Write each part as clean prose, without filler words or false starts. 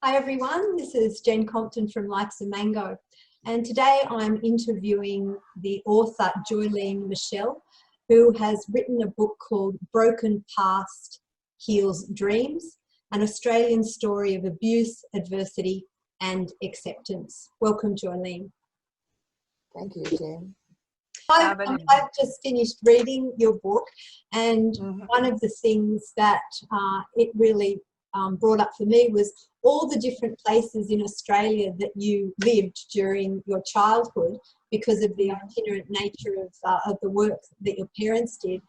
Hi everyone, this is Jen Compton from Life's a Mango, and today I'm interviewing the author Joileen Mischel, who has written a book called Broken Past Heals Dreams, an Australian story of abuse, adversity and acceptance. Welcome, Joileen. Thank you, Jen. I've just finished reading your book, and one of the things that it really brought up for me was all the different places in Australia that you lived during your childhood because of the itinerant nature of the work that your parents did,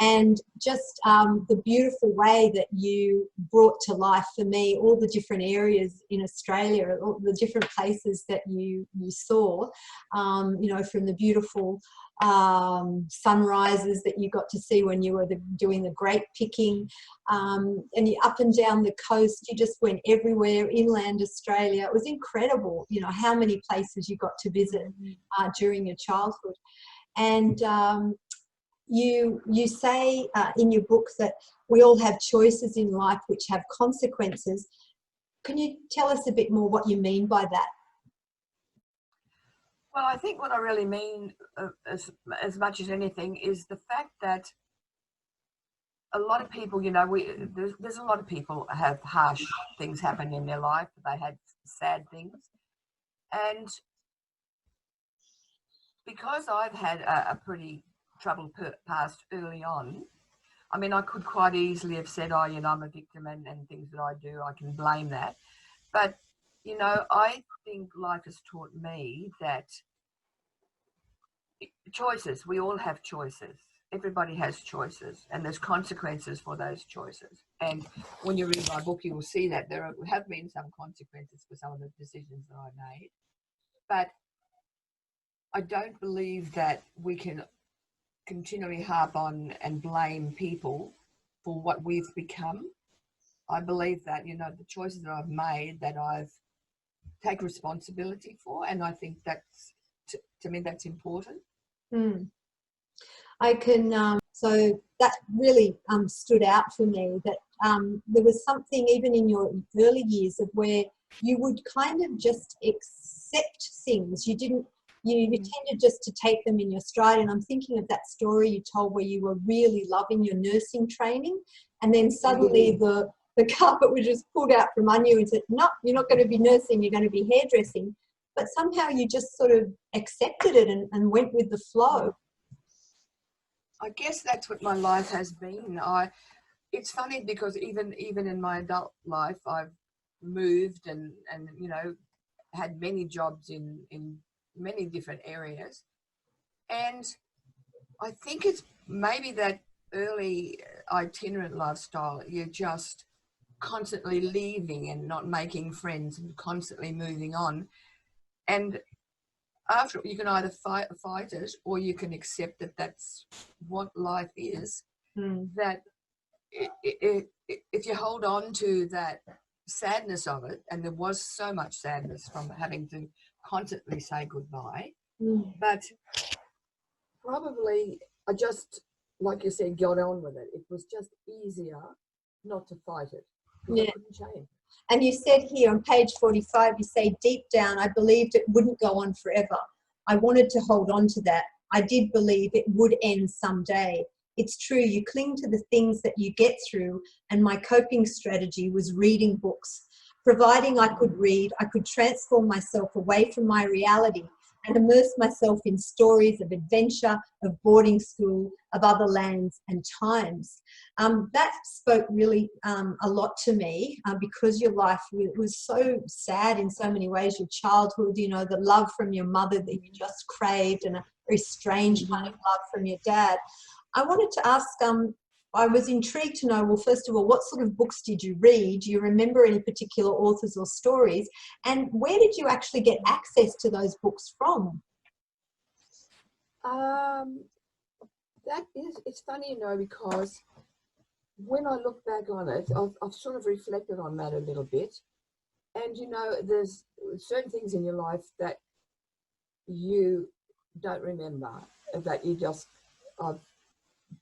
and just the beautiful way that you brought to life for me all the different areas in Australia, all the different places that you saw, you know, from the beautiful sunrises that you got to see when you were doing the grape picking, and you up and down the coast, you just went everywhere, inland Australia. It was incredible, you know, how many places you got to visit during your childhood. And you say in your book that we all have choices in life which have consequences. Can you tell us a bit more what you mean by that? Well, I think what I really mean, as much as anything, is the fact that a lot of people, you know, there's a lot of people have harsh things happen in their life. They had sad things, and because I've had a pretty troubled past early on, I mean, I could quite easily have said, oh, you know, I'm a victim and things that I do, I can blame that. But, you know, I think life has taught me that choices, we all have choices. Everybody has choices, and there's consequences for those choices. And when you read my book, you will see that there have been some consequences for some of the decisions that I made. But I don't believe that we can continually harp on and blame people for what we've become. I believe that, you know, the choices that I've made, that I've take responsibility for, and I think that's, to me, that's important. I can, so that really stood out for me, that there was something even in your early years of where you would kind of just accept things. You didn't, you tended just to take them in your stride. And I'm thinking of that story you told where you were really loving your nursing training, and then suddenly the carpet was just pulled out from under you and said, no, you're not going to be nursing, you're going to be hairdressing. But somehow you just sort of accepted it and went with the flow. I guess that's what my life has been. It's funny because even in my adult life, I've moved and you know, had many jobs in many different areas. And I think it's maybe that early itinerant lifestyle. You're just constantly leaving and not making friends and constantly moving on. And after, you can either fight it, or you can accept that that's what life is. That if you hold on to that sadness of it, and there was so much sadness from having to constantly say goodbye, but probably I just, like you said, got on with it. It was just easier not to fight it, because I couldn't change. And you said here on page 45, you say, deep down, I believed it wouldn't go on forever. I wanted to hold on to that. I did believe it would end someday. It's true, you cling to the things that you get through, and my coping strategy was reading books. Providing I could read, I could transform myself away from my reality and immerse myself in stories of adventure, of boarding school, of other lands and times. That spoke really a lot to me, because your life was so sad in so many ways. Your childhood, you know, the love from your mother that you just craved, and a very strange kind of love from your dad. I wanted to ask, I was intrigued to know, well, first of all, what sort of books did you read? Do you remember any particular authors or stories? And where did you actually get access to those books from? It's funny, you know, because when I look back on it, I've sort of reflected on that a little bit. And, you know, there's certain things in your life that you don't remember, that you just, I've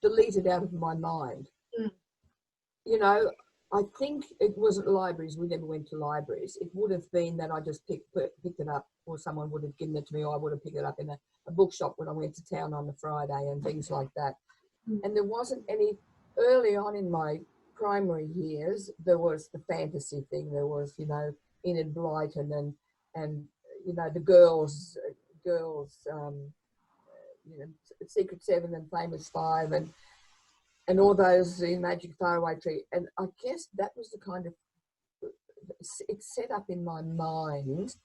deleted out of my mind. You know, I think it wasn't libraries. We never went to libraries. It would have been that I just picked it up, or someone would have given it to me, or I would have picked it up in a bookshop when I went to town on the Friday and things like that. And there wasn't any, early on in my primary years, there was the fantasy thing. There was, you know, Enid Blyton and you know, the girls, you know, Secret Seven and Famous Five and all those in Magic Faraway Tree. And I guess that was the kind of, it set up in my mind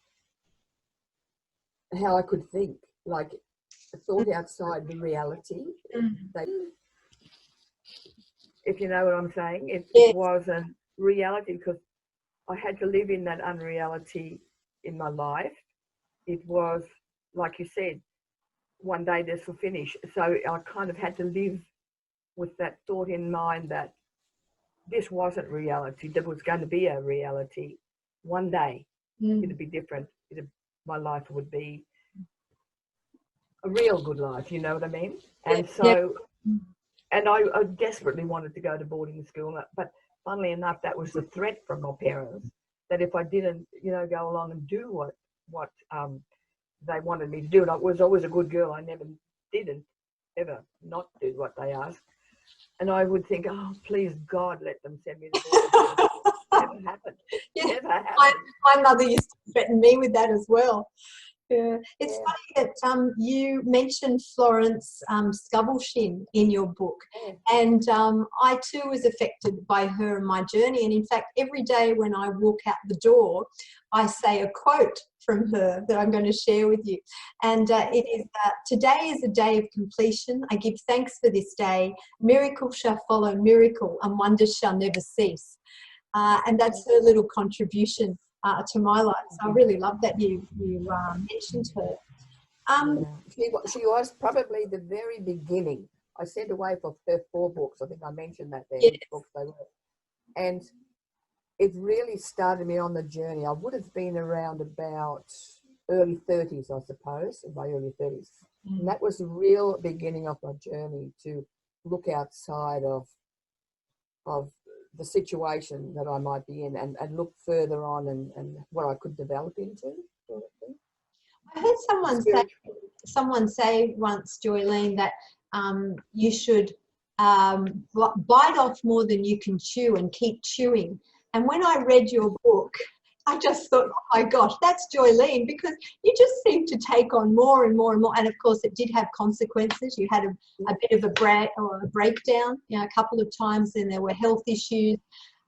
how I could think, like a thought outside the reality. If you know what I'm saying, it was a reality, because I had to live in that unreality in my life. It was, like you said, one day this will finish. So I kind of had to live with that thought in mind that this wasn't reality. There was going to be a reality. One day it'd be different. My life would be a real good life, you know what I mean? And so, and I desperately wanted to go to boarding school, but funnily enough, that was the threat from my parents, that if I didn't, you know, go along and do what they wanted me to do, and I was always a good girl. I never didn't ever not do what they asked. And I would think, oh, please God, let them send me to boarding school. Never happened. Never happened. My mother used to threaten me with that as well. Yeah. It's funny that you mentioned Florence Scovelshire in your book, and I too was affected by her and my journey. And in fact, every day when I walk out the door, I say a quote from her that I'm going to share with you. And it is, today is a day of completion. I give thanks for this day. Miracle shall follow miracle, and wonders shall never cease. And that's her little contribution to my life. So I really love that you mentioned her. She was probably the very beginning. I sent away for her 4 books. I think I mentioned that there. Yes. Which books they were. And it really started me on the journey. I would have been around about early 30s, I suppose, in my early 30s. And that was the real beginning of my journey, to look outside of the situation that I might be in, and look further on and what I could develop into. Sort of thing. I heard someone say once, Joileen, that you should bite off more than you can chew and keep chewing. And when I read your book, I just thought, oh my gosh, that's Joileen, because you just seem to take on more and more and more. And of course, it did have consequences. You had a bit of a breakdown, you know, a couple of times, and there were health issues.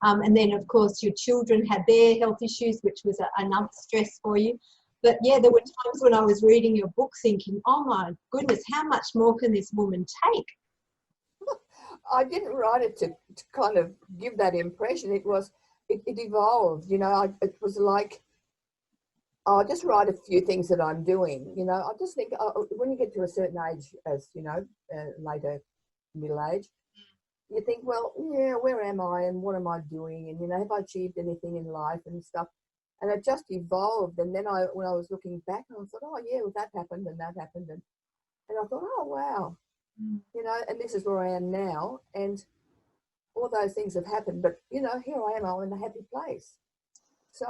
And then, of course, your children had their health issues, which was another stress for you. But yeah, there were times when I was reading your book thinking, oh my goodness, how much more can this woman take? I didn't write it to kind of give that impression. It evolved, you know. It was like, I'll just write a few things that I'm doing, you know. I just think when you get to a certain age, as you know, later middle age, you think, well, yeah, where am I and what am I doing? And, you know, have I achieved anything in life and stuff? And it just evolved. And then when I was looking back, I thought, oh yeah, well, that happened and that happened. And I thought, oh, wow, you know, and this is where I am now. And all those things have happened, but, you know, here I am, I'm in a happy place. So,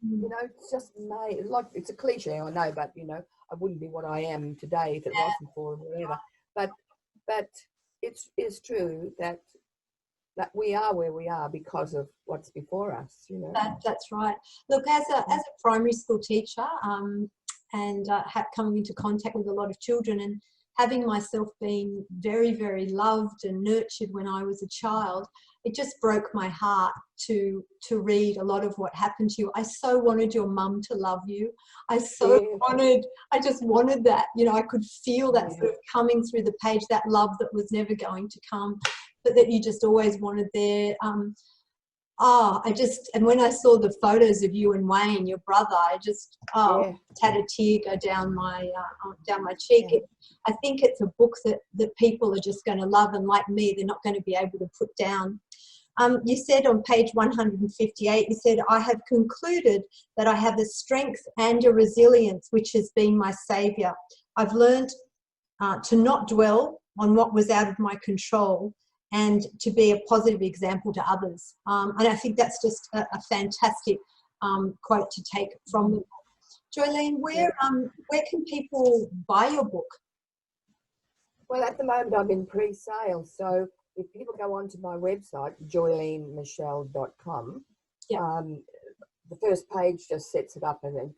you know, it's just made, like, it's a cliche, I know, but, you know, I wouldn't be what I am today if it wasn't for whatever. But it's true that we are where we are because of what's before us, you know. That's right. Look, as a primary school teacher, and coming into contact with a lot of children, and having myself been very, very loved and nurtured when I was a child, it just broke my heart to read a lot of what happened to you. I so wanted your mum to love you. I just wanted that. You know, I could feel that sort of coming through the page, that love that was never going to come, but that you just always wanted there. And when I saw the photos of you and Wayne, your brother, I just had a tear go down my cheek. Yeah. I think it's a book that people are just going to love, and like me, they're not going to be able to put down. You said on page 158, you said, I have concluded that I have the strength and a resilience which has been my saviour. I've learned to not dwell on what was out of my control and to be a positive example to others. And I think that's just a fantastic quote to take from the book. Joileen, where can people buy your book? Well, at the moment I'm in pre-sale, so if people go onto my website, joileenmischel.com, the first page just sets it up and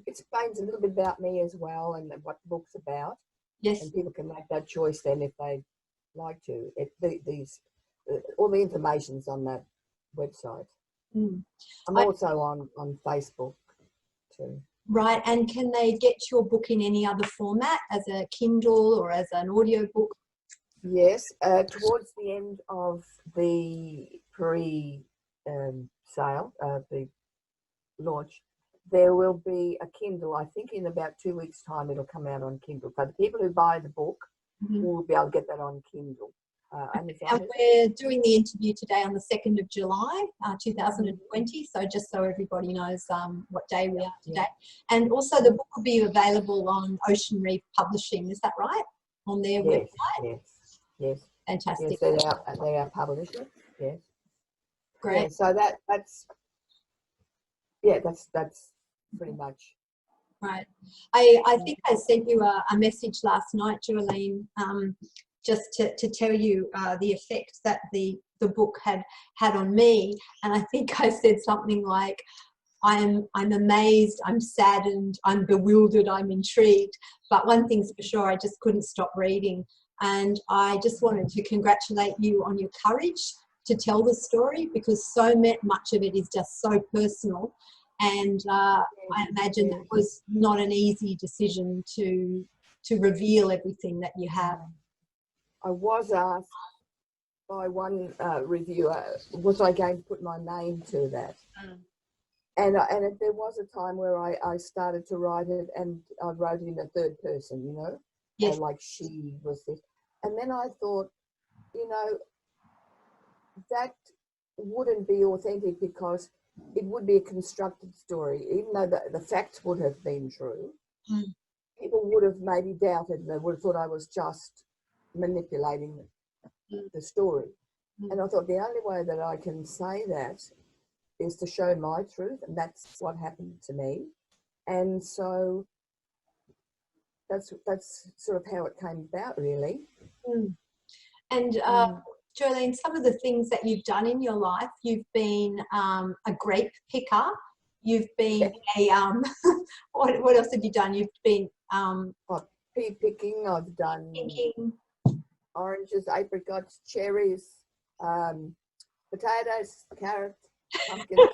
explains a little bit about me as well and what the book's about. Yes. And people can make that choice then if they like to. All the information's on that website. I'm also on Facebook too. Right, and can they get your book in any other format, as a Kindle or as an audio book? Yes, towards the end of the pre-sale, the launch, there will be a Kindle. I think in about 2 weeks' time it'll come out on Kindle. So the people who buy the book will be able to get that on Kindle. And we're doing the interview today on the 2nd of July, 2020. So just so everybody knows what day we are today. And also the book will be available on Ocean Reef Publishing. Is that right? On their website? Yes. Fantastic. Yes, they are publishers. Yes. Great. Yeah, so that's pretty much. Right. I think I sent you a message last night, Joileen, just to tell you the effect that the book had on me. And I think I said something like, I'm amazed, I'm saddened, I'm bewildered, I'm intrigued. But one thing's for sure, I just couldn't stop reading. And I just wanted to congratulate you on your courage to tell the story, because so much of it is just so personal. And I imagine that was not an easy decision to reveal everything that you have. I was asked by one reviewer, was I going to put my name to that? And there was a time where I started to write it, and I wrote it in a third person, you know, yes. like she was this. And then I thought, you know, that wouldn't be authentic, because it would be a constructed story. Even though the facts would have been true, people would have maybe doubted, and they would have thought I was just manipulating the story. And I thought the only way that I can say that is to show my truth, and that's what happened to me. And so that's sort of how it came about, really. And Joileen, some of the things that you've done in your life, you've been a grape picker, you've been what else have you done? You've been pea picking, I've done oranges, apricots, cherries, potatoes, carrots, pumpkins,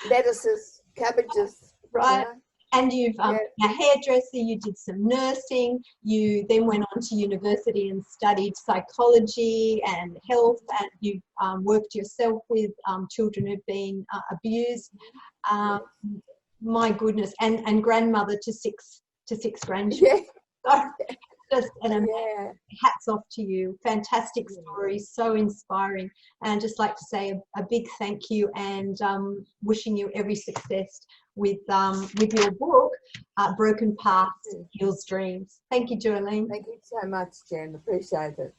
lettuces, cabbages. Right. You know? And you've been a hairdresser, you did some nursing, you then went on to university and studied psychology and health, and you worked yourself with children who've been abused. My goodness, and grandmother to six grandchildren. Just hats off to you. Fantastic story, so inspiring. And I'd just like to say a big thank you, and wishing you every success with your book, Broken Paths Heals Dreams. Thank you, Joileen. Thank you so much, Jen. Appreciate it.